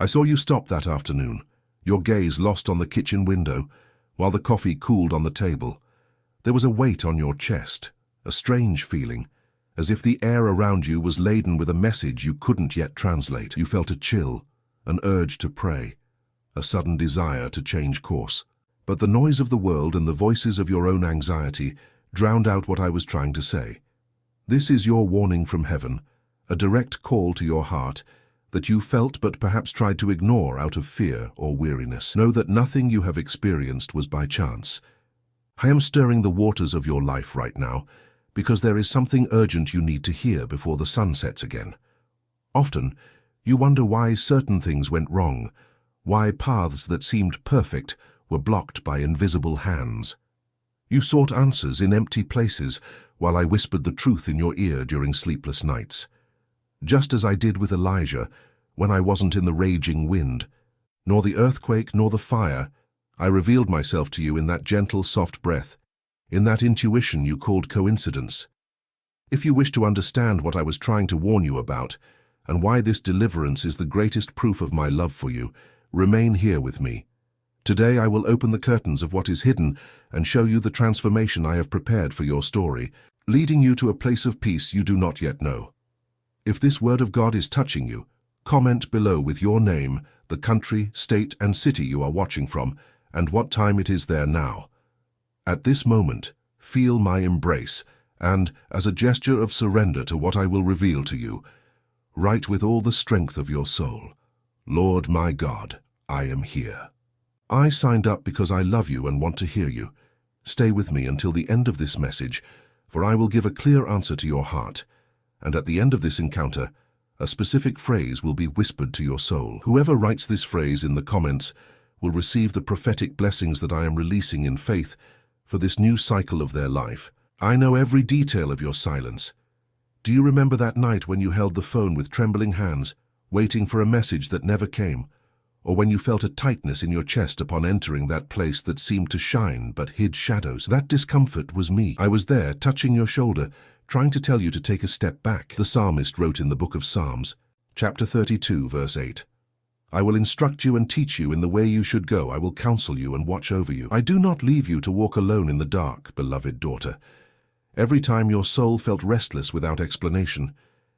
I saw you stop that afternoon, your gaze lost on the kitchen window, while the coffee cooled on the table. There was a weight on your chest, a strange feeling, as if the air around you was laden with a message you couldn't yet translate. You felt a chill, an urge to pray, a sudden desire to change course. But the noise of the world and the voices of your own anxiety drowned out what I was trying to say. This is your warning from heaven, a direct call to your heart that you felt but perhaps tried to ignore out of fear or weariness. Know that nothing you have experienced was by chance. I am stirring the waters of your life right now because there is something urgent you need to hear before the sun sets again. Often, you wonder why certain things went wrong, why paths that seemed perfect were blocked by invisible hands. You sought answers in empty places while I whispered the truth in your ear during sleepless nights. Just as I did with Elijah when I wasn't in the raging wind, nor the earthquake nor the fire, I revealed myself to you in that gentle, soft breath, in that intuition you called coincidence. If you wish to understand what I was trying to warn you about, and why this deliverance is the greatest proof of my love for you, remain here with me. Today I will open the curtains of what is hidden and show you the transformation I have prepared for your story, leading you to a place of peace you do not yet know. If this word of God is touching you, comment below with your name, the country, state, and city you are watching from, and what time it is there now. At this moment, feel my embrace, and, as a gesture of surrender to what I will reveal to you, write with all the strength of your soul, Lord my God, I am here. I signed up because I love you and want to hear you. Stay with me until the end of this message, for I will give a clear answer to your heart, and at the end of this encounter, a specific phrase will be whispered to your soul. Whoever writes this phrase in the comments will receive the prophetic blessings that I am releasing in faith for this new cycle of their life. I know every detail of your silence. Do you remember that night when you held the phone with trembling hands, waiting for a message that never came? Or when you felt a tightness in your chest upon entering that place that seemed to shine but hid shadows? That discomfort was me. I was there, touching your shoulder, trying to tell you to take a step back. The psalmist wrote in the book of Psalms, chapter 32, verse 8, I will instruct you and teach you in the way you should go. I will counsel you and watch over you. I do not leave you to walk alone in the dark, beloved daughter. Every time your soul felt restless without explanation,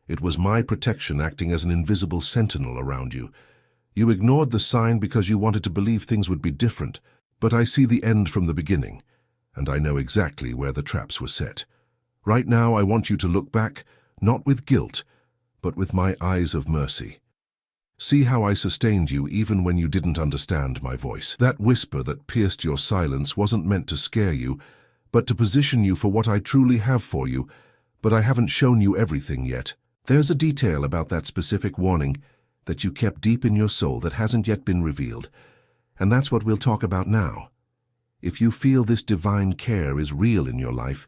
it was my protection acting as an invisible sentinel around you. You ignored the sign because you wanted to believe things would be different, but I see the end from the beginning, and I know exactly where the traps were set. Right now I want you to look back, not with guilt, but with my eyes of mercy. See how I sustained you even when you didn't understand my voice. That whisper that pierced your silence wasn't meant to scare you, but to position you for what I truly have for you, but I haven't shown you everything yet. There's a detail about that specific warning that you kept deep in your soul that hasn't yet been revealed, and that's what we'll talk about now. If you feel this divine care is real in your life,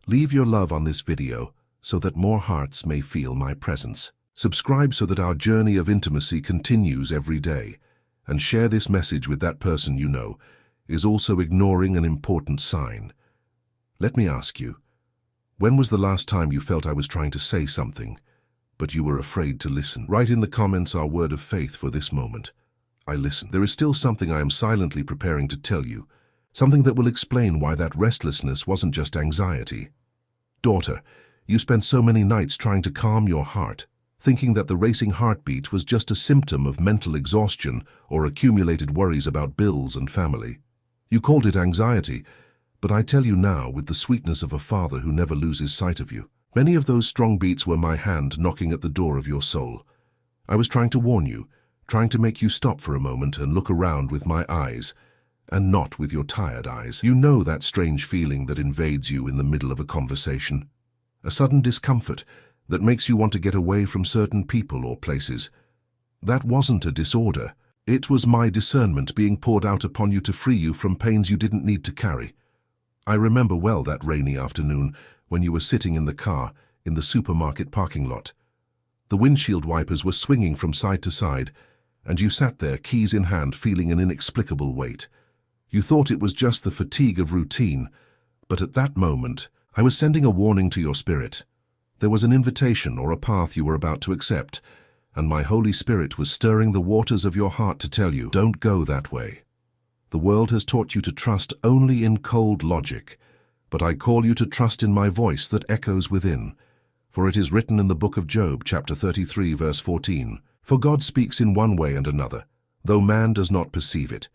leave your love on this video so that more hearts may feel my presence. Subscribe so that our journey of intimacy continues every day, and share this message with that person you know is also ignoring an important sign. Let me ask you, when was the last time you felt I was trying to say something, but you were afraid to listen? Write in the comments our word of faith for this moment. I listen. There is still something I am silently preparing to tell you, something that will explain why that restlessness wasn't just anxiety. Daughter, you spent so many nights trying to calm your heart, thinking that the racing heartbeat was just a symptom of mental exhaustion or accumulated worries about bills and family. You called it anxiety, but I tell you now with the sweetness of a father who never loses sight of you. Many of those strong beats were my hand knocking at the door of your soul. I was trying to warn you, trying to make you stop for a moment and look around with my eyes, and not with your tired eyes. You know that strange feeling that invades you in the middle of a conversation, a sudden discomfort that makes you want to get away from certain people or places. That wasn't a disorder. It was my discernment being poured out upon you to free you from pains you didn't need to carry. I remember well that rainy afternoon when you were sitting in the car in the supermarket parking lot. The windshield wipers were swinging from side to side, and you sat there, keys in hand, feeling an inexplicable weight. You thought it was just the fatigue of routine, but at that moment, I was sending a warning to your spirit. There was an invitation or a path you were about to accept, and my Holy Spirit was stirring the waters of your heart to tell you, don't go that way. The world has taught you to trust only in cold logic, but I call you to trust in my voice that echoes within. For it is written in the book of Job, chapter 33, verse 14, "For God speaks in one way and another, though man does not perceive it.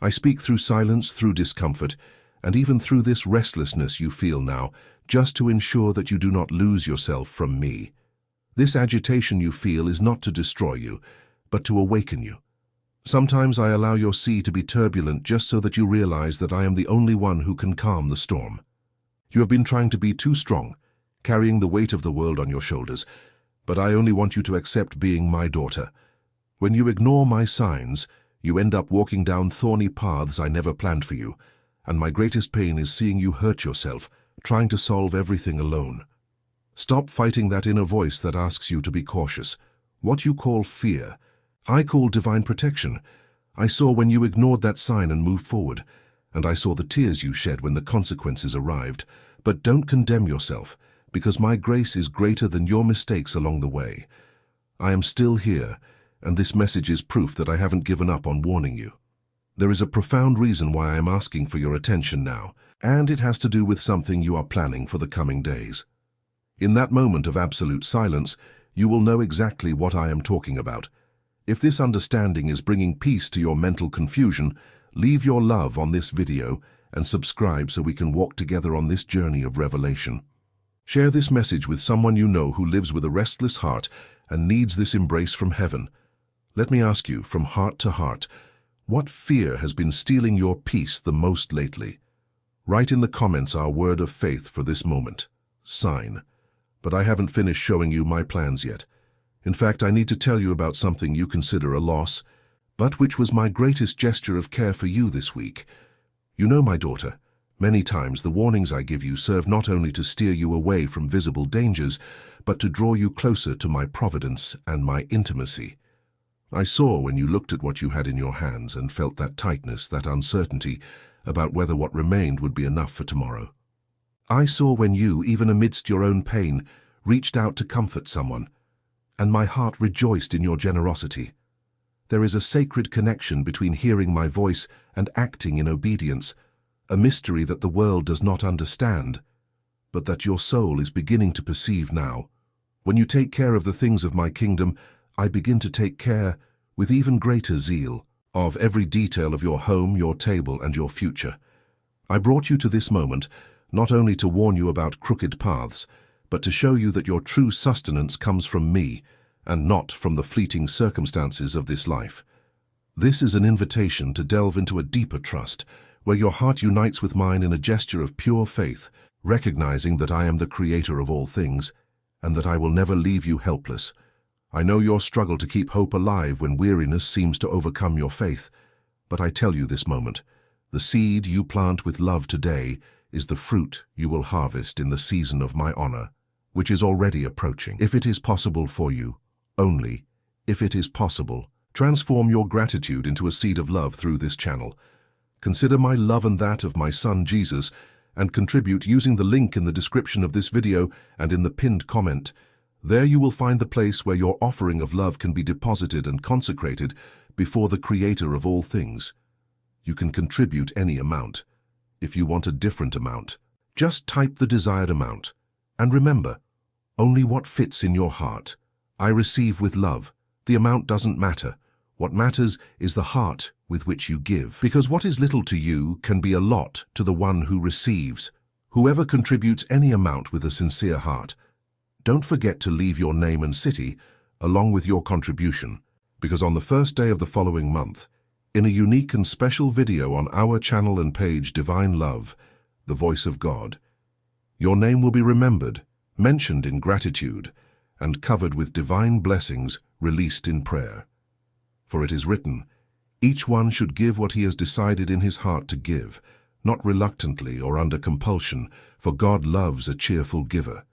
I speak through silence, through discomfort, and even through this restlessness you feel now, just to ensure that you do not lose yourself from me. This agitation you feel is not to destroy you, but to awaken you. Sometimes I allow your sea to be turbulent just so that you realize that I am the only one who can calm the storm. You have been trying to be too strong, carrying the weight of the world on your shoulders, but I only want you to accept being my daughter. When you ignore my signs, you end up walking down thorny paths I never planned for you, and my greatest pain is seeing you hurt yourself, trying to solve everything alone. Stop fighting that inner voice that asks you to be cautious. What you call fear, I call divine protection. I saw when you ignored that sign and moved forward, and I saw the tears you shed when the consequences arrived. But don't condemn yourself, because my grace is greater than your mistakes along the way. I am still here, and this message is proof that I haven't given up on warning you. There is a profound reason why I am asking for your attention now, and it has to do with something you are planning for the coming days. In that moment of absolute silence, you will know exactly what I am talking about. If this understanding is bringing peace to your mental confusion, leave your love on this video and subscribe so we can walk together on this journey of revelation. Share this message with someone you know who lives with a restless heart and needs this embrace from heaven. Let me ask you, from heart to heart, what fear has been stealing your peace the most lately? Write in the comments our word of faith for this moment. Sign. But I haven't finished showing you my plans yet. In fact, I need to tell you about something you consider a loss, but which was my greatest gesture of care for you this week. You know, my daughter, many times the warnings I give you serve not only to steer you away from visible dangers, but to draw you closer to my providence and my intimacy. I saw when you looked at what you had in your hands and felt that tightness, that uncertainty about whether what remained would be enough for tomorrow. I saw when you, even amidst your own pain, reached out to comfort someone, and my heart rejoiced in your generosity. There is a sacred connection between hearing my voice and acting in obedience, a mystery that the world does not understand, but that your soul is beginning to perceive now. When you take care of the things of my kingdom, I begin to take care, with even greater zeal, of every detail of your home, your table, and your future. I brought you to this moment, not only to warn you about crooked paths, but to show you that your true sustenance comes from me, and not from the fleeting circumstances of this life. This is an invitation to delve into a deeper trust, where your heart unites with mine in a gesture of pure faith, recognizing that I am the creator of all things, and that I will never leave you helpless. I know your struggle to keep hope alive when weariness seems to overcome your faith, but I tell you this moment, the seed you plant with love today is the fruit you will harvest in the season of my honor, which is already approaching. If it is possible for you, only if it is possible, transform your gratitude into a seed of love through this channel. Consider my love and that of my son Jesus, and contribute using the link in the description of this video and in the pinned comment. There you will find the place where your offering of love can be deposited and consecrated before the Creator of all things. You can contribute any amount. If you want a different amount, just type the desired amount. And remember, only what fits in your heart. I receive with love. The amount doesn't matter. What matters is the heart with which you give. Because what is little to you can be a lot to the one who receives. Whoever contributes any amount with a sincere heart, don't forget to leave your name and city along with your contribution, because on the first day of the following month, in a unique and special video on our channel and page Divine Love, the Voice of God, your name will be remembered, mentioned in gratitude, and covered with divine blessings released in prayer. For it is written, each one should give what he has decided in his heart to give, not reluctantly or under compulsion, for God loves a cheerful giver.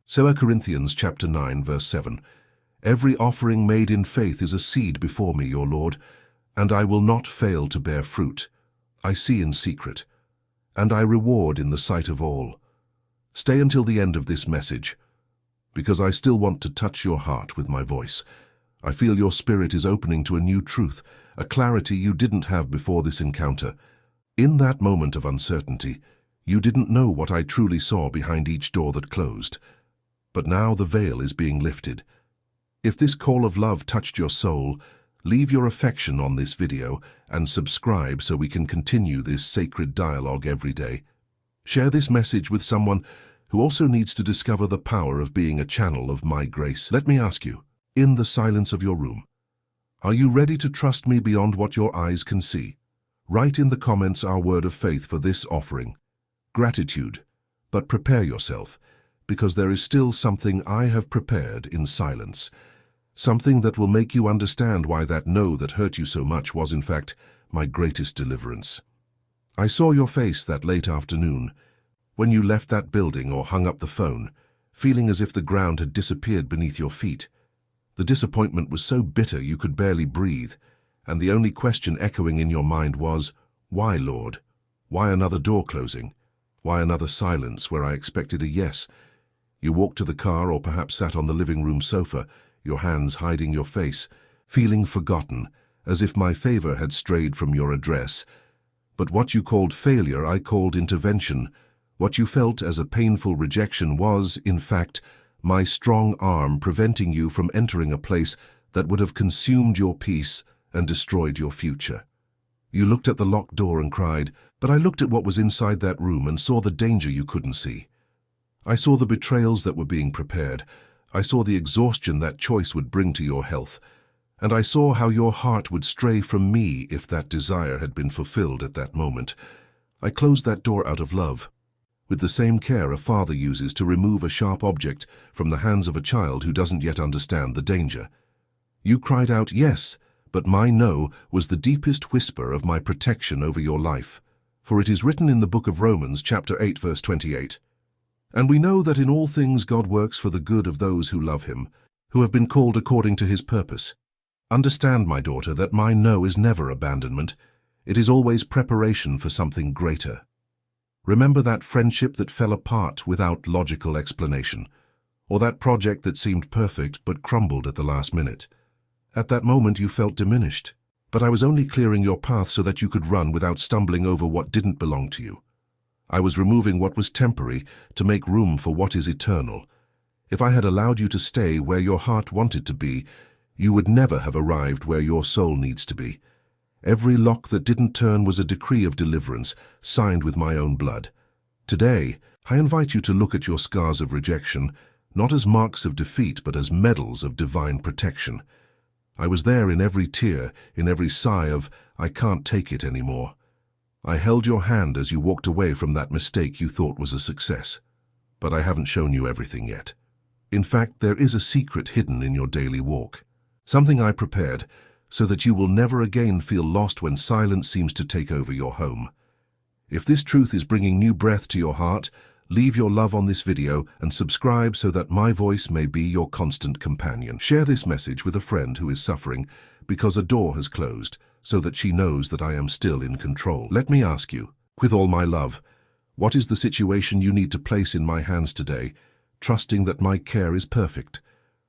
2 Corinthians chapter 9, verse 7. Every offering made in faith is a seed before me, your Lord, and I will not fail to bear fruit. I see in secret, and I reward in the sight of all. Stay until the end of this message, because I still want to touch your heart with my voice. I feel your spirit is opening to a new truth, a clarity you didn't have before this encounter. In that moment of uncertainty, you didn't know what I truly saw behind each door that closed. But now the veil is being lifted. If this call of love touched your soul, leave your affection on this video and subscribe so we can continue this sacred dialogue every day. Share this message with someone who also needs to discover the power of being a channel of my grace. Let me ask you, in the silence of your room, are you ready to trust me beyond what your eyes can see? Write in the comments our word of faith for this offering. Gratitude, but prepare yourself, because there is still something I have prepared in silence. Something that will make you understand why that no that hurt you so much was in fact my greatest deliverance. I saw your face that late afternoon, when you left that building or hung up the phone, feeling as if the ground had disappeared beneath your feet. The disappointment was so bitter you could barely breathe, and the only question echoing in your mind was, why, Lord? Why another door closing? Why another silence where I expected a yes? You walked to the car or perhaps sat on the living room sofa, your hands hiding your face, feeling forgotten, as if my favor had strayed from your address. But what you called failure, I called intervention. What you felt as a painful rejection was, in fact, my strong arm preventing you from entering a place that would have consumed your peace and destroyed your future. You looked at the locked door and cried, but I looked at what was inside that room and saw the danger you couldn't see. I saw the betrayals that were being prepared. I saw the exhaustion that choice would bring to your health. And I saw how your heart would stray from me if that desire had been fulfilled at that moment. I closed that door out of love, with the same care a father uses to remove a sharp object from the hands of a child who doesn't yet understand the danger. You cried out yes, but my no was the deepest whisper of my protection over your life. For it is written in the book of Romans, chapter 8, verse 28. And we know that in all things God works for the good of those who love him, who have been called according to his purpose. Understand, my daughter, that my no is never abandonment. It is always preparation for something greater. Remember that friendship that fell apart without logical explanation, or that project that seemed perfect but crumbled at the last minute. At that moment you felt diminished, but I was only clearing your path so that you could run without stumbling over what didn't belong to you. I was removing what was temporary to make room for what is eternal. If I had allowed you to stay where your heart wanted to be, you would never have arrived where your soul needs to be. Every lock that didn't turn was a decree of deliverance, signed with my own blood. Today, I invite you to look at your scars of rejection, not as marks of defeat, but as medals of divine protection. I was there in every tear, in every sigh of, I can't take it anymore. I held your hand as you walked away from that mistake you thought was a success. But I haven't shown you everything yet. In fact, there is a secret hidden in your daily walk. Something I prepared, so that you will never again feel lost when silence seems to take over your home. If this truth is bringing new breath to your heart, leave your love on this video and subscribe so that my voice may be your constant companion. Share this message with a friend who is suffering because a door has closed, so that she knows that I am still in control. Let me ask you, with all my love, what is the situation you need to place in my hands today, trusting that my care is perfect?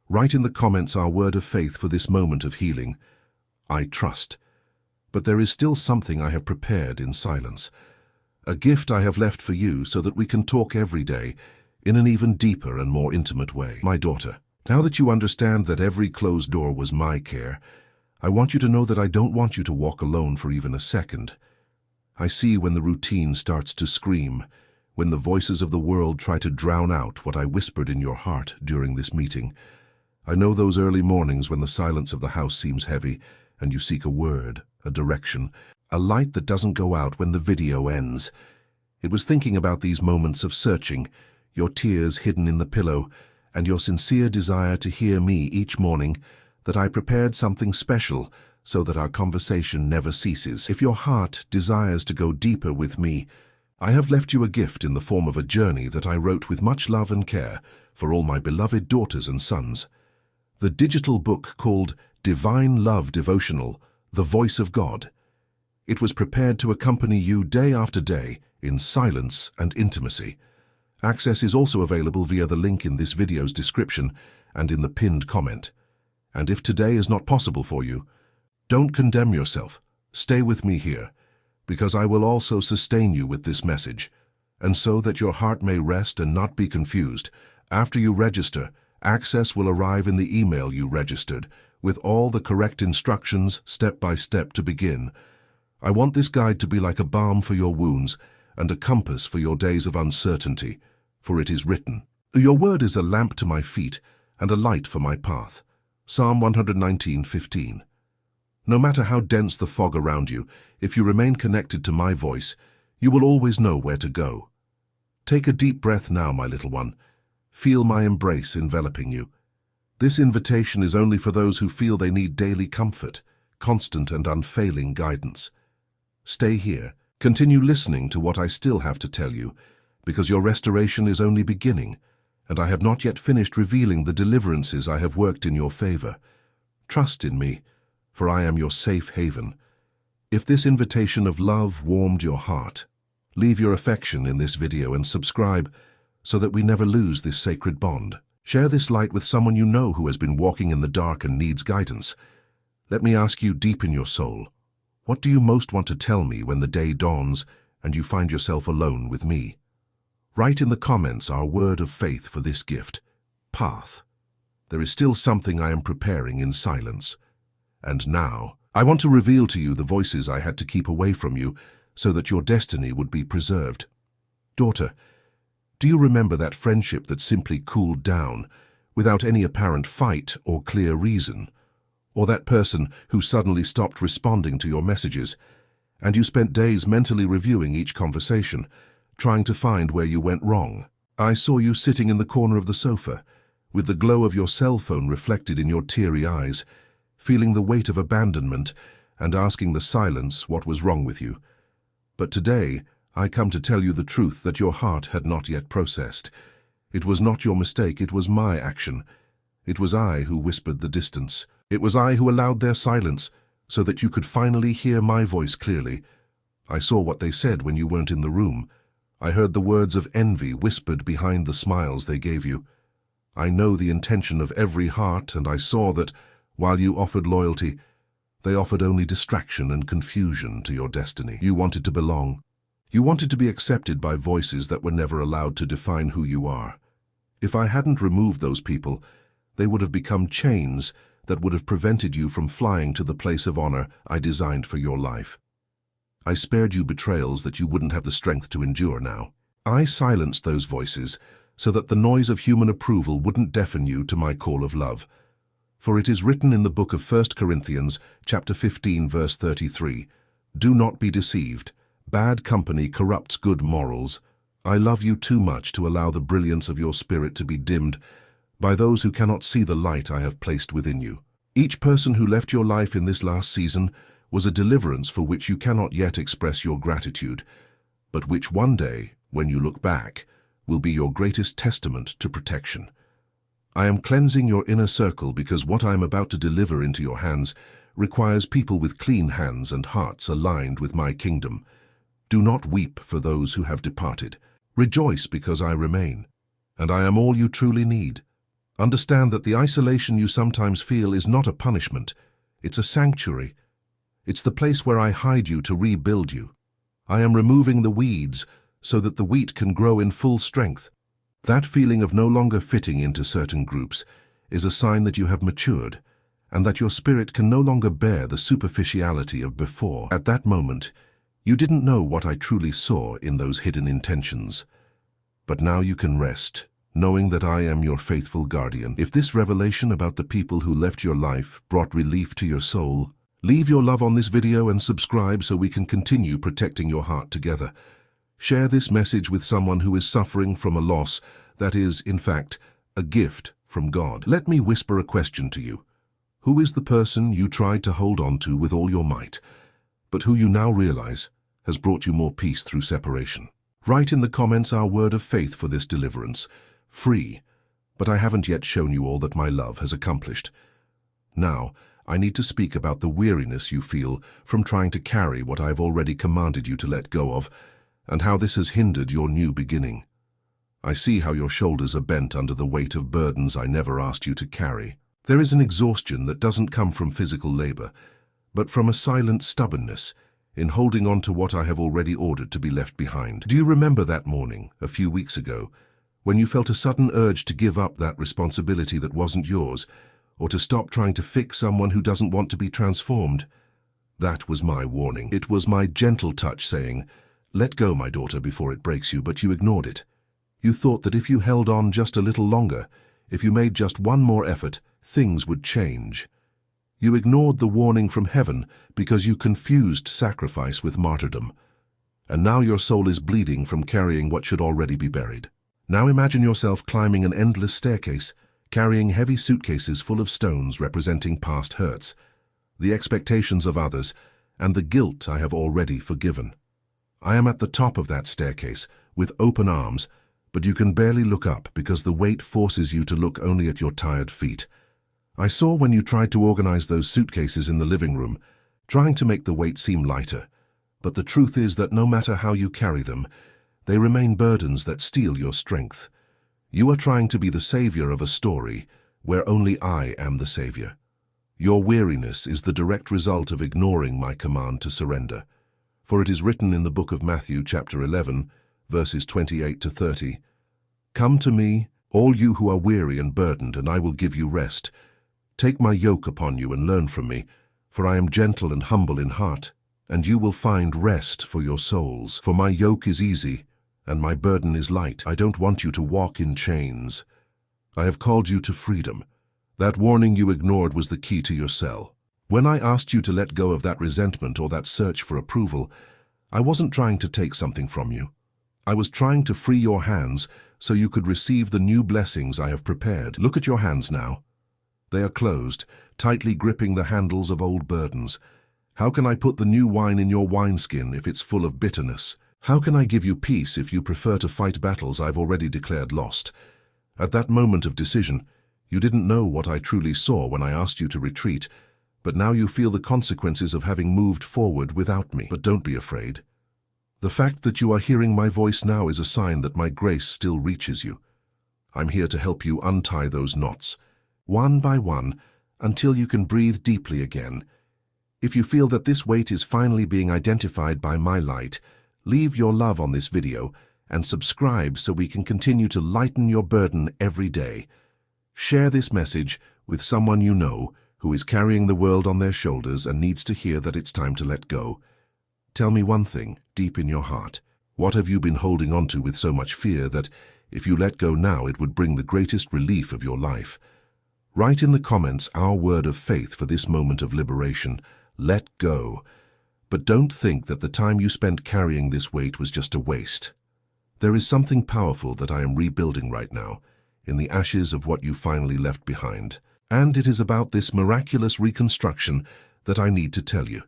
Write in the comments our word of faith for this moment of healing. I trust. But there is still something I have prepared in silence. A gift I have left for you so that we can talk every day in an even deeper and more intimate way. My daughter, now that you understand that every closed door was my care, I want you to know that I don't want you to walk alone for even a second. I see when the routine starts to scream, when the voices of the world try to drown out what I whispered in your heart during this meeting. I know those early mornings when the silence of the house seems heavy and you seek a word, a direction, a light that doesn't go out when the video ends. It was thinking about these moments of searching, your tears hidden in the pillow, and your sincere desire to hear me each morning, that I prepared something special so that our conversation never ceases. If your heart desires to go deeper with me, I have left you a gift in the form of a journey that I wrote with much love and care for all my beloved daughters and sons. The digital book called Divine Love Devotional, The Voice of God. It was prepared to accompany you day after day in silence and intimacy. Access is also available via the link in this video's description and in the pinned comment. And if today is not possible for you, don't condemn yourself. Stay with me here, because I will also sustain you with this message. And so that your heart may rest and not be confused, after you register, access will arrive in the email you registered, with all the correct instructions step by step to begin. I want this guide to be like a balm for your wounds and a compass for your days of uncertainty, for it is written, "Your word is a lamp to my feet and a light for my path." Psalm 119:15. No matter how dense the fog around you, if you remain connected to my voice, you will always know where to go. Take a deep breath now, my little one. Feel my embrace enveloping you. This invitation is only for those who feel they need daily comfort, constant and unfailing guidance. Stay here. Continue listening to what I still have to tell you, because your restoration is only beginning, and I have not yet finished revealing the deliverances I have worked in your favor. Trust in me, for I am your safe haven. If this invitation of love warmed your heart, leave your affection in this video and subscribe so that we never lose this sacred bond. Share this light with someone you know who has been walking in the dark and needs guidance. Let me ask you deep in your soul, what do you most want to tell me when the day dawns and you find yourself alone with me? Write in the comments our word of faith for this gift, path. There is still something I am preparing in silence. And now, I want to reveal to you the voices I had to keep away from you so that your destiny would be preserved. Daughter, do you remember that friendship that simply cooled down without any apparent fight or clear reason? Or that person who suddenly stopped responding to your messages, and you spent days mentally reviewing each conversation, trying to find where you went wrong? I saw you sitting in the corner of the sofa, with the glow of your cell phone reflected in your teary eyes, feeling the weight of abandonment and asking the silence what was wrong with you. But today, I come to tell you the truth that your heart had not yet processed. It was not your mistake, it was my action. It was I who whispered the distance. It was I who allowed their silence, so that you could finally hear my voice clearly. I saw what they said when you weren't in the room. I heard the words of envy whispered behind the smiles they gave you. I know the intention of every heart, and I saw that, while you offered loyalty, they offered only distraction and confusion to your destiny. You wanted to belong. You wanted to be accepted by voices that were never allowed to define who you are. If I hadn't removed those people, they would have become chains that would have prevented you from flying to the place of honor I designed for your life. I spared you betrayals that you wouldn't have the strength to endure now. I silenced those voices so that the noise of human approval wouldn't deafen you to my call of love. For it is written in the book of 1 Corinthians, chapter 15, verse 33, "Do not be deceived. Bad company corrupts good morals. I love you too much to allow the brilliance of your spirit to be dimmed by those who cannot see the light I have placed within you." Each person who left your life in this last season was a deliverance for which you cannot yet express your gratitude, but which one day, when you look back, will be your greatest testament to protection. I am cleansing your inner circle because what I am about to deliver into your hands requires people with clean hands and hearts aligned with my kingdom. Do not weep for those who have departed. Rejoice because I remain, and I am all you truly need. Understand that the isolation you sometimes feel is not a punishment. It's a sanctuary. It's the place where I hide you to rebuild you. I am removing the weeds so that the wheat can grow in full strength. That feeling of no longer fitting into certain groups is a sign that you have matured and that your spirit can no longer bear the superficiality of before. At that moment, you didn't know what I truly saw in those hidden intentions. But now you can rest, knowing that I am your faithful guardian. If this revelation about the people who left your life brought relief to your soul, leave your love on this video and subscribe so we can continue protecting your heart together. Share this message with someone who is suffering from a loss that is, in fact, a gift from God. Let me whisper a question to you. Who is the person you tried to hold on to with all your might, but who you now realize has brought you more peace through separation? Write in the comments our word of faith for this deliverance. Free, but I haven't yet shown you all that my love has accomplished. Now, I need to speak about the weariness you feel from trying to carry what I have already commanded you to let go of, and how this has hindered your new beginning. I see how your shoulders are bent under the weight of burdens I never asked you to carry. There is an exhaustion that doesn't come from physical labor, but from a silent stubbornness in holding on to what I have already ordered to be left behind. Do you remember that morning, a few weeks ago, when you felt a sudden urge to give up that responsibility that wasn't yours, or to stop trying to fix someone who doesn't want to be transformed? That was my warning. It was my gentle touch saying, "Let go, my daughter, before it breaks you," but you ignored it. You thought that if you held on just a little longer, if you made just one more effort, things would change. You ignored the warning from heaven because you confused sacrifice with martyrdom. And now your soul is bleeding from carrying what should already be buried. Now imagine yourself climbing an endless staircase, carrying heavy suitcases full of stones representing past hurts, the expectations of others, and the guilt I have already forgiven. I am at the top of that staircase, with open arms, but you can barely look up because the weight forces you to look only at your tired feet. I saw when you tried to organize those suitcases in the living room, trying to make the weight seem lighter, but the truth is that no matter how you carry them, they remain burdens that steal your strength. You are trying to be the savior of a story where only I am the savior. Your weariness is the direct result of ignoring my command to surrender. For it is written in the book of Matthew, chapter 11, verses 28 to 30, "Come to me, all you who are weary and burdened, and I will give you rest. Take my yoke upon you and learn from me, for I am gentle and humble in heart, and you will find rest for your souls. For my yoke is easy, and my burden is light." I don't want you to walk in chains. I have called you to freedom. That warning you ignored was the key to your cell. When I asked you to let go of that resentment or that search for approval, I wasn't trying to take something from you. I was trying to free your hands so you could receive the new blessings I have prepared. Look at your hands now. They are closed, tightly gripping the handles of old burdens. How can I put the new wine in your wineskin if it's full of bitterness? How can I give you peace if you prefer to fight battles I've already declared lost? At that moment of decision, you didn't know what I truly saw when I asked you to retreat, but now you feel the consequences of having moved forward without me. But don't be afraid. The fact that you are hearing my voice now is a sign that my grace still reaches you. I'm here to help you untie those knots, one by one, until you can breathe deeply again. If you feel that this weight is finally being identified by my light, leave your love on this video and subscribe so we can continue to lighten your burden every day. Share this message with someone you know who is carrying the world on their shoulders and needs to hear that it's time to let go. Tell me one thing, deep in your heart. What have you been holding on to with so much fear that, if you let go now, it would bring the greatest relief of your life? Write in the comments our word of faith for this moment of liberation. Let go. But don't think that the time you spent carrying this weight was just a waste. There is something powerful that I am rebuilding right now, in the ashes of what you finally left behind. And it is about this miraculous reconstruction that I need to tell you.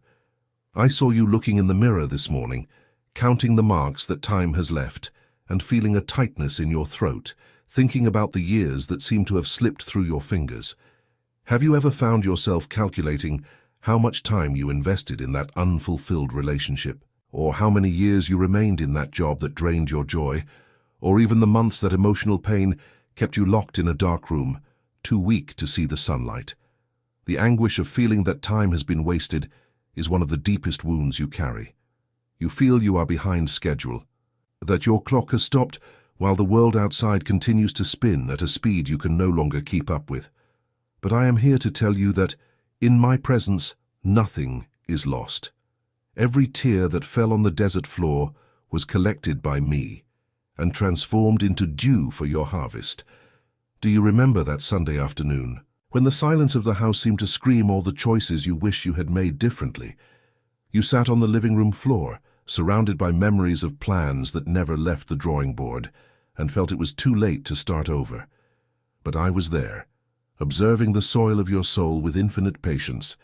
I saw you looking in the mirror this morning, counting the marks that time has left, and feeling a tightness in your throat, thinking about the years that seem to have slipped through your fingers. Have you ever found yourself calculating how much time you invested in that unfulfilled relationship, or how many years you remained in that job that drained your joy, or even the months that emotional pain kept you locked in a dark room, too weak to see the sunlight? The anguish of feeling that time has been wasted is one of the deepest wounds you carry. You feel you are behind schedule, that your clock has stopped while the world outside continues to spin at a speed you can no longer keep up with. But I am here to tell you that, in my presence, nothing is lost. Every tear that fell on the desert floor was collected by me and transformed into dew for your harvest. Do you remember that Sunday afternoon, when the silence of the house seemed to scream all the choices you wish you had made differently? You sat on the living room floor, surrounded by memories of plans that never left the drawing board, and felt it was too late to start over. But I was there, observing the soil of your soul with infinite patience.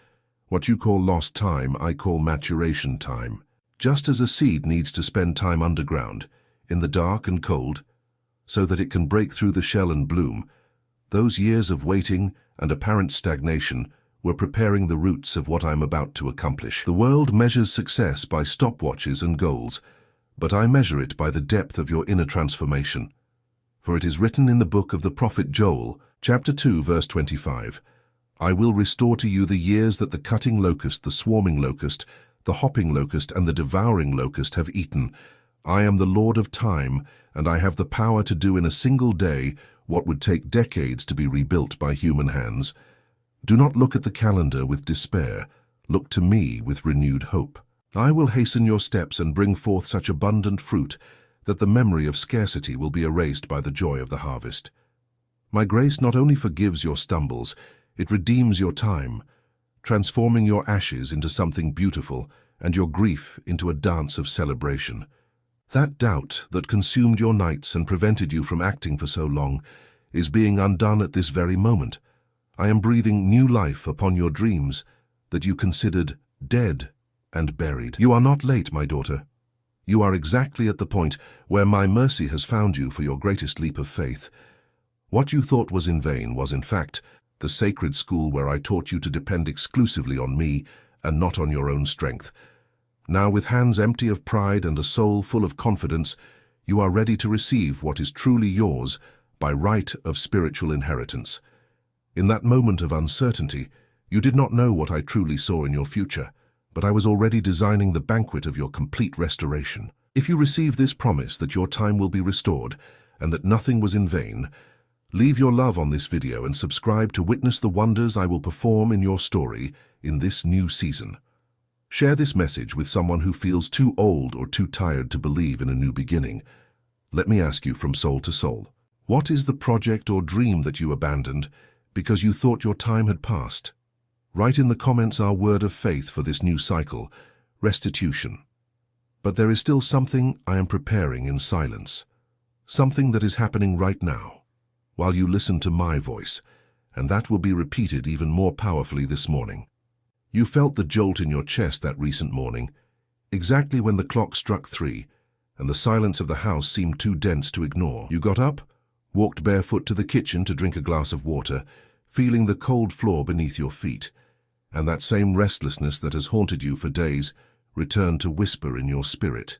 What you call lost time, I call maturation time. Just as a seed needs to spend time underground, in the dark and cold, so that it can break through the shell and bloom, those years of waiting and apparent stagnation were preparing the roots of what I'm about to accomplish. The world measures success by stopwatches and goals, but I measure it by the depth of your inner transformation. For it is written in the book of the prophet Joel, chapter 2, verse 25, I will restore to you the years that the cutting locust, the swarming locust, the hopping locust, and the devouring locust have eaten. I am the Lord of time, and I have the power to do in a single day what would take decades to be rebuilt by human hands. Do not look at the calendar with despair. Look to me with renewed hope. I will hasten your steps and bring forth such abundant fruit that the memory of scarcity will be erased by the joy of the harvest. My grace not only forgives your stumbles, it redeems your time, transforming your ashes into something beautiful and your grief into a dance of celebration. That doubt that consumed your nights and prevented you from acting for so long is being undone at this very moment. I am breathing new life upon your dreams that you considered dead and buried. You are not late, my daughter. You are exactly at the point where my mercy has found you for your greatest leap of faith. What you thought was in vain was, in fact, the sacred school where I taught you to depend exclusively on me and not on your own strength. Now, with hands empty of pride and a soul full of confidence, you are ready to receive what is truly yours by right of spiritual inheritance. In that moment of uncertainty, you did not know what I truly saw in your future, but I was already designing the banquet of your complete restoration. If you receive this promise that your time will be restored and that nothing was in vain, leave your love on this video and subscribe to witness the wonders I will perform in your story in this new season. Share this message with someone who feels too old or too tired to believe in a new beginning. Let me ask you from soul to soul, what is the project or dream that you abandoned because you thought your time had passed? Write in the comments our word of faith for this new cycle, restitution. But there is still something I am preparing in silence, something that is happening right now, while you listen to my voice, and that will be repeated even more powerfully this morning. You felt the jolt in your chest that recent morning, exactly when the clock struck 3, and the silence of the house seemed too dense to ignore. You got up, walked barefoot to the kitchen to drink a glass of water, feeling the cold floor beneath your feet, and that same restlessness that has haunted you for days returned to whisper in your spirit.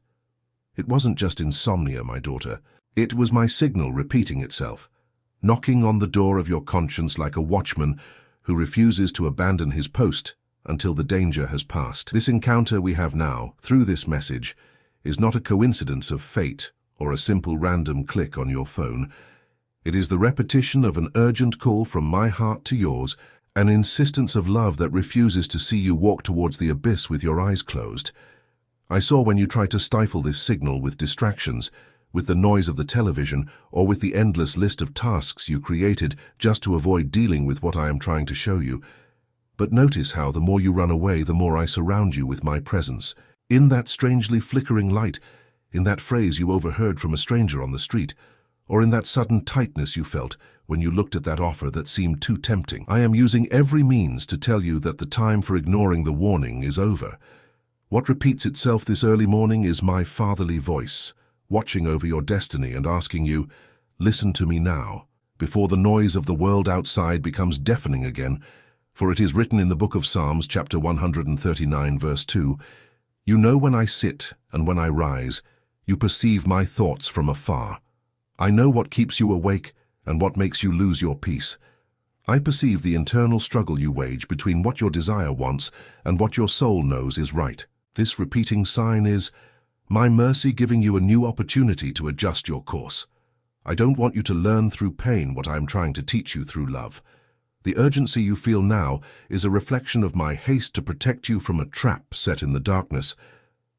It wasn't just insomnia, my daughter. It was my signal repeating itself, knocking on the door of your conscience like a watchman who refuses to abandon his post until the danger has passed. This encounter we have now, through this message, is not a coincidence of fate or a simple random click on your phone. It is the repetition of an urgent call from my heart to yours, an insistence of love that refuses to see you walk towards the abyss with your eyes closed. I saw when you tried to stifle this signal with distractions, with the noise of the television, or with the endless list of tasks you created just to avoid dealing with what I am trying to show you. But notice how the more you run away, the more I surround you with my presence. In that strangely flickering light, in that phrase you overheard from a stranger on the street, or in that sudden tightness you felt when you looked at that offer that seemed too tempting, I am using every means to tell you that the time for ignoring the warning is over. What repeats itself this early morning is my fatherly voice, watching over your destiny and asking you, listen to me now, before the noise of the world outside becomes deafening again. For it is written in the book of Psalms, chapter 139, verse 2, You know when I sit and when I rise, you perceive my thoughts from afar. I know what keeps you awake and what makes you lose your peace. I perceive the internal struggle you wage between what your desire wants and what your soul knows is right. This repeating sign is my mercy giving you a new opportunity to adjust your course. I don't want you to learn through pain what I am trying to teach you through love. The urgency you feel now is a reflection of my haste to protect you from a trap set in the darkness,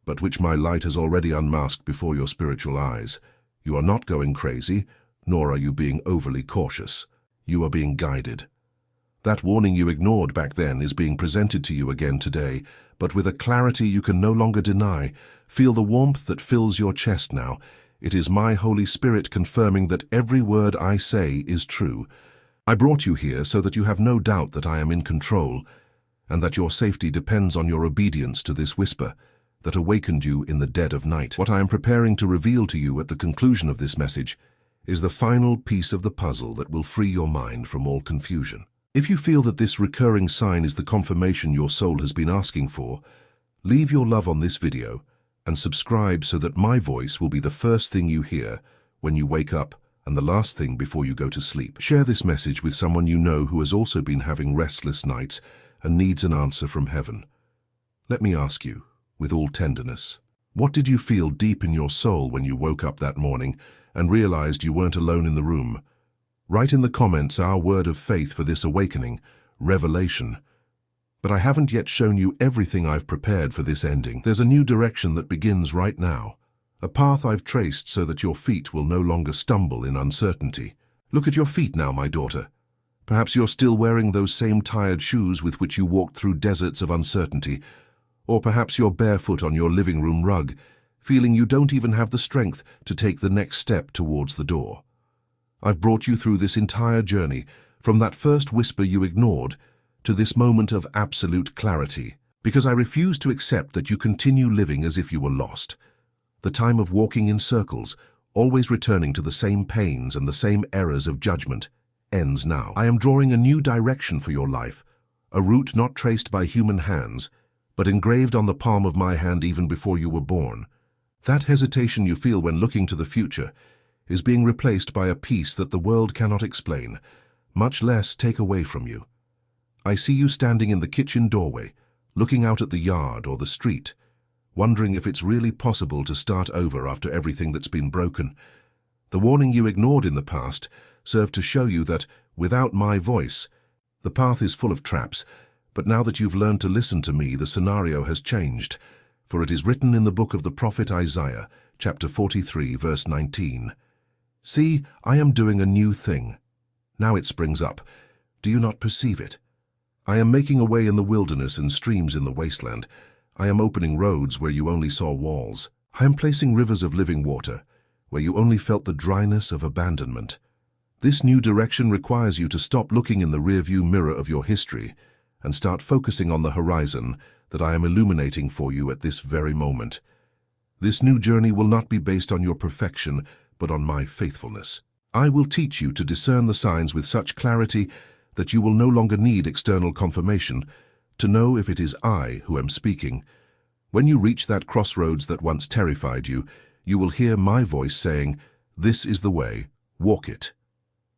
but which my light has already unmasked before your spiritual eyes. You are not going crazy, nor are you being overly cautious. You are being guided. That warning you ignored back then is being presented to you again today, but with a clarity you can no longer deny. Feel the warmth that fills your chest now. It is my Holy Spirit confirming that every word I say is true. I brought you here so that you have no doubt that I am in control, and that your safety depends on your obedience to this whisper that awakened you in the dead of night. What I am preparing to reveal to you at the conclusion of this message is the final piece of the puzzle that will free your mind from all confusion. If you feel that this recurring sign is the confirmation your soul has been asking for, leave your love on this video and subscribe so that my voice will be the first thing you hear when you wake up and the last thing before you go to sleep. Share this message with someone you know who has also been having restless nights and needs an answer from heaven. Let me ask you, with all tenderness, what did you feel deep in your soul when you woke up that morning and realized you weren't alone in the room? Write in the comments our word of faith for this awakening, revelation. But I haven't yet shown you everything I've prepared for this ending. There's a new direction that begins right now. A path I've traced so that your feet will no longer stumble in uncertainty. Look at your feet now, my daughter. Perhaps you're still wearing those same tired shoes with which you walked through deserts of uncertainty, or perhaps you're barefoot on your living room rug, feeling you don't even have the strength to take the next step towards the door. I've brought you through this entire journey, from that first whisper you ignored to this moment of absolute clarity, because I refuse to accept that you continue living as if you were lost. The time of walking in circles, always returning to the same pains and the same errors of judgment, ends now. I am drawing a new direction for your life, a route not traced by human hands, but engraved on the palm of my hand even before you were born. That hesitation you feel when looking to the future is being replaced by a peace that the world cannot explain, much less take away from you. I see you standing in the kitchen doorway, looking out at the yard or the street, wondering if it's really possible to start over after everything that's been broken. The warning you ignored in the past served to show you that, without my voice, the path is full of traps, but now that you've learned to listen to me, the scenario has changed, for it is written in the book of the prophet Isaiah, chapter 43, verse 19. See, I am doing a new thing. Now it springs up. Do you not perceive it? I am making a way in the wilderness and streams in the wasteland. I am opening roads where you only saw walls. I am placing rivers of living water where you only felt the dryness of abandonment. This new direction requires you to stop looking in the rearview mirror of your history and start focusing on the horizon that I am illuminating for you at this very moment. This new journey will not be based on your perfection, but on my faithfulness. I will teach you to discern the signs with such clarity that you will no longer need external confirmation to know if it is I who am speaking. When you reach that crossroads that once terrified you, you will hear my voice saying, "This is the way, walk it."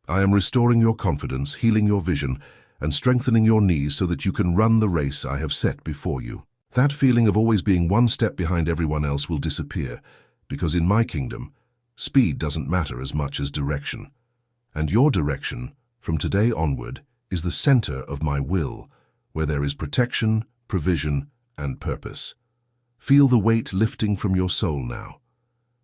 I am restoring your confidence, healing your vision, and strengthening your knees so that you can run the race I have set before you. That feeling of always being one step behind everyone else will disappear, because in my kingdom, speed doesn't matter as much as direction. And your direction, from today onward, is the center of my will, where there is protection, provision, and purpose. Feel the weight lifting from your soul now.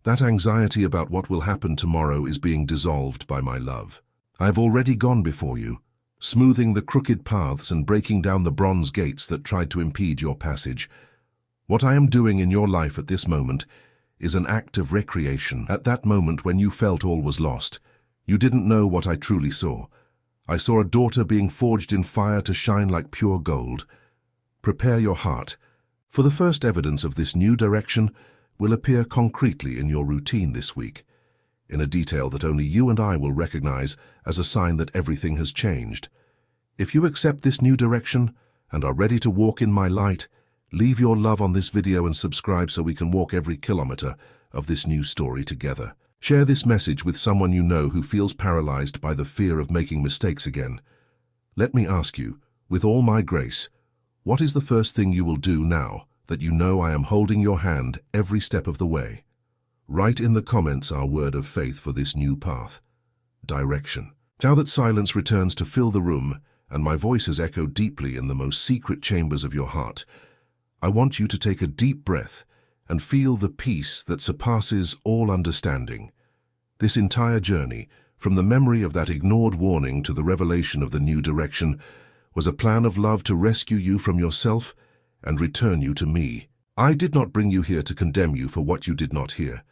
That anxiety about what will happen tomorrow is being dissolved by my love. I have already gone before you, smoothing the crooked paths and breaking down the bronze gates that tried to impede your passage. What I am doing in your life at this moment is an act of recreation. At that moment when you felt all was lost, you didn't know what I truly saw. I saw a daughter being forged in fire to shine like pure gold. Prepare your heart, for the first evidence of this new direction will appear concretely in your routine this week, in a detail that only you and I will recognize as a sign that everything has changed. If you accept this new direction and are ready to walk in my light, leave your love on this video and subscribe so we can walk every kilometer of this new story together. Share this message with someone you know who feels paralyzed by the fear of making mistakes again. Let me ask you, with all my grace, what is the first thing you will do now that you know I am holding your hand every step of the way? Write in the comments our word of faith for this new path. Direction. Now that silence returns to fill the room and my voice has echoed deeply in the most secret chambers of your heart, I want you to take a deep breath and feel the peace that surpasses all understanding. This entire journey, from the memory of that ignored warning to the revelation of the new direction, was a plan of love to rescue you from yourself and return you to me. I did not bring you here to condemn you for what you did not hear,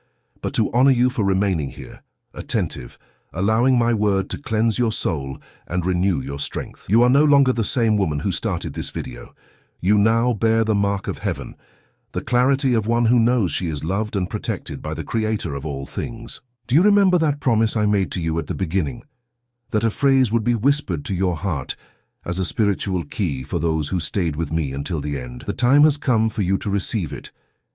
but to honor you for remaining here, attentive, allowing my word to cleanse your soul and renew your strength. You are no longer the same woman who started this video. You now bear the mark of heaven, the clarity of one who knows she is loved and protected by the Creator of all things. Do you remember that promise I made to you at the beginning? That a phrase would be whispered to your heart as a spiritual key for those who stayed with me until the end. The time has come for you to receive it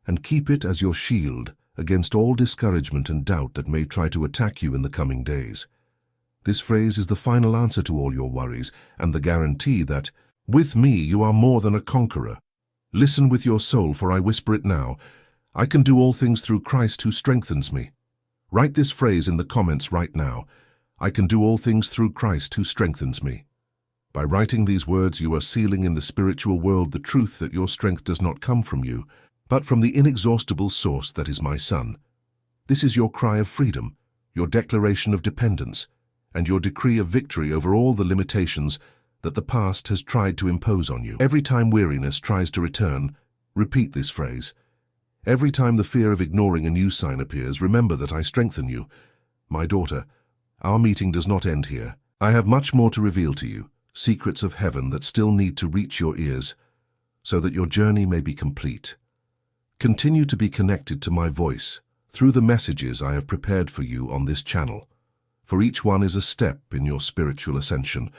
and keep it as your shield against all discouragement and doubt that may try to attack you in the coming days. This phrase is the final answer to all your worries and the guarantee that, with me you are more than a conqueror. Listen with your soul, for I whisper it now. I can do all things through Christ who strengthens me. Write this phrase in the comments right now. I can do all things through Christ who strengthens me. By writing these words, you are sealing in the spiritual world the truth that your strength does not come from you, but from the inexhaustible source that is my Son. This is your cry of freedom, your declaration of dependence, and your decree of victory over all the limitations that the past has tried to impose on you. Every time weariness tries to return, repeat this phrase. Every time the fear of ignoring a new sign appears, remember that I strengthen you. My daughter, our meeting does not end here. I have much more to reveal to you, secrets of heaven that still need to reach your ears, so that your journey may be complete. Continue to be connected to my voice through the messages I have prepared for you on this channel. For each one is a step in your spiritual ascension.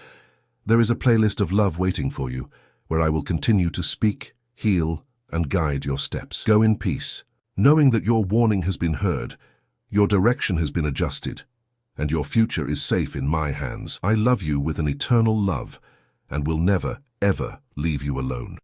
There is a playlist of love waiting for you, where I will continue to speak, heal, and guide your steps. Go in peace, knowing that your warning has been heard, your direction has been adjusted, and your future is safe in my hands. I love you with an eternal love, and will never, ever leave you alone.